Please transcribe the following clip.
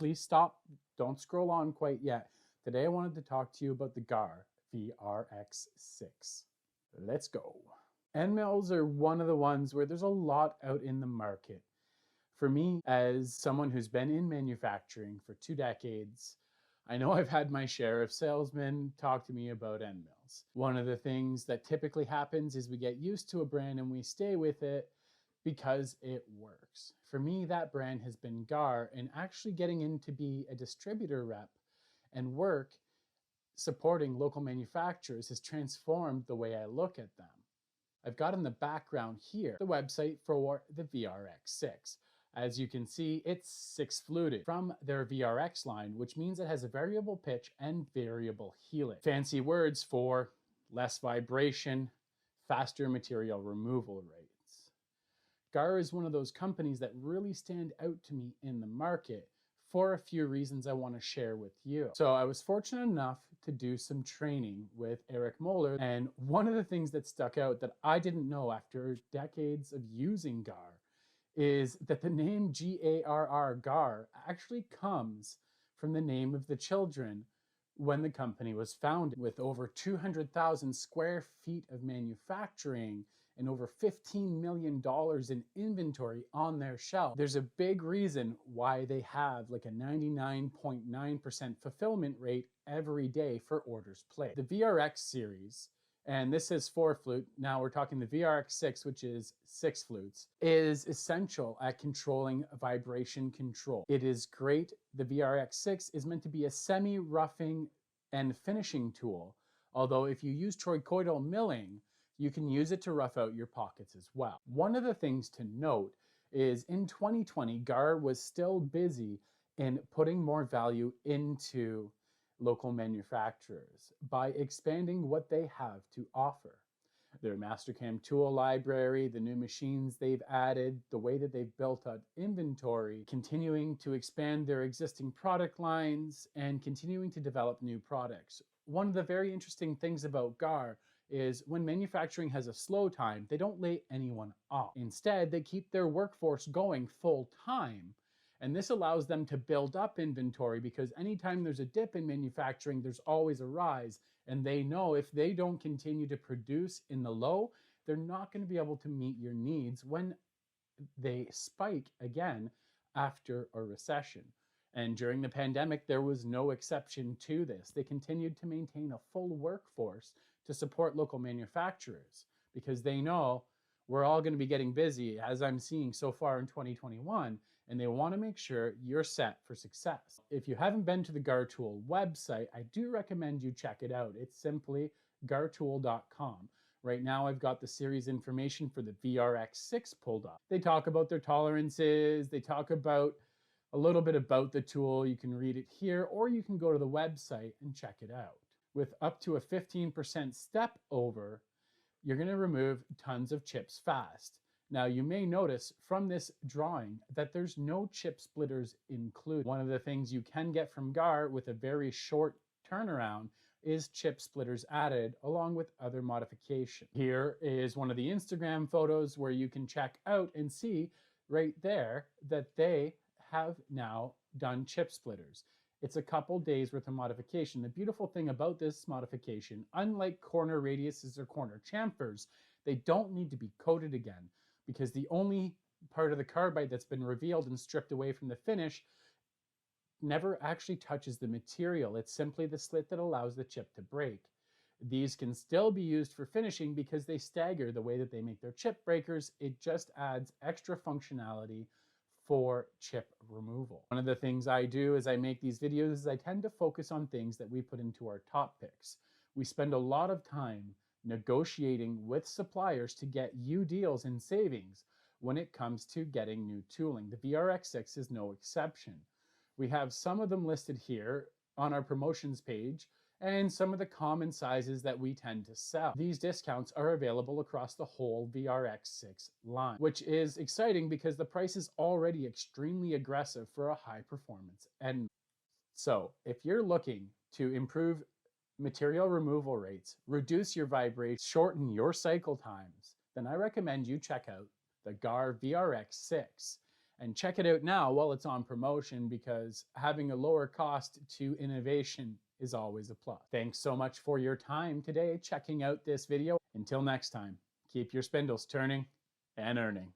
please stop. Don't scroll on quite yet. Today I wanted to talk to you about the Garr VRX-6. Let's go. End mills are one of the ones where there's a lot out in the market. For me, as someone who's been in manufacturing for 2 decades, I know I've had my share of salesmen talk to me about end mills. One of the things that typically happens is we get used to a brand and we stay with it because it works. For me, that brand has been Garr, and actually getting in to be a distributor rep and work supporting local manufacturers has transformed the way I look at them. I've got in the background here the website for the VRX-6. As you can see, it's 6-fluted from their VRX line, which means it has a variable pitch and variable helix. Fancy words for less vibration, faster material removal rates. Garr is one of those companies that really stand out to me in the market for a few reasons I want to share with you. So I was fortunate enough to do some training with Eric Moeller, and one of the things that stuck out that I didn't know after decades of using Garr is that the name Garr, Garr, actually comes from the name of the children when the company was founded. With over 200,000 square feet of manufacturing and over $15 million in inventory on their shelf, there's a big reason why they have like a 99.9% fulfillment rate every day for orders placed. The VRX series, and this is 4-flute, now we're talking the VRX-6, which is 6 flutes, is essential at controlling vibration control. It is great. The VRX-6 is meant to be a semi-roughing and finishing tool, although if you use trochoidal milling, you can use it to rough out your pockets as well. One of the things to note is in 2020, Garr was still busy in putting more value into local manufacturers by expanding what they have to offer. Their Mastercam tool library, the new machines they've added, the way that they've built out inventory, continuing to expand their existing product lines, and continuing to develop new products. One of the very interesting things about Garr is when manufacturing has a slow time, they don't lay anyone off. Instead, they keep their workforce going full time. And this allows them to build up inventory, because anytime there's a dip in manufacturing, there's always a rise. And they know if they don't continue to produce in the low, they're not going to be able to meet your needs when they spike again after a recession. And during the pandemic, there was no exception to this. They continued to maintain a full workforce to support local manufacturers because they know we're all going to be getting busy, as I'm seeing so far in 2021, and they want to make sure you're set for success. If you haven't been to the Garr Tool website, I do recommend you check it out. It's simply garrtool.com. Right now, I've got the series information for the VRX-6 pulled up. They talk about their tolerances, they talk about a little bit about the tool. You can read it here, or you can go to the website and check it out. With up to a 15% step over, you're going to remove tons of chips fast. Now, you may notice from this drawing that there's no chip splitters included. One of the things you can get from Garr with a very short turnaround is chip splitters added along with other modification. Here is one of the Instagram photos where you can check out and see right there that they have now done chip splitters. It's a couple days worth of modification. The beautiful thing about this modification, unlike corner radiuses or corner chamfers, they don't need to be coated again, because the only part of the carbide that's been revealed and stripped away from the finish never actually touches the material. It's simply the slit that allows the chip to break. These can still be used for finishing because they stagger the way that they make their chip breakers. It just adds extra functionality for chip removal. One of the things I do as I make these videos is I tend to focus on things that we put into our top picks. We spend a lot of time negotiating with suppliers to get you deals and savings when it comes to getting new tooling. The VRX-6 is no exception. We have some of them listed here on our promotions page, and some of the common sizes that we tend to sell. These discounts are available across the whole VRX-6 line, which is exciting because the price is already extremely aggressive for a high performance end. So if you're looking to improve material removal rates, reduce your vibration, shorten your cycle times, then I recommend you check out the Garr VRX-6. And check it out now while it's on promotion, because having a lower cost to innovation is always a plus. Thanks so much for your time today checking out this video. Until next time, keep your spindles turning and earning.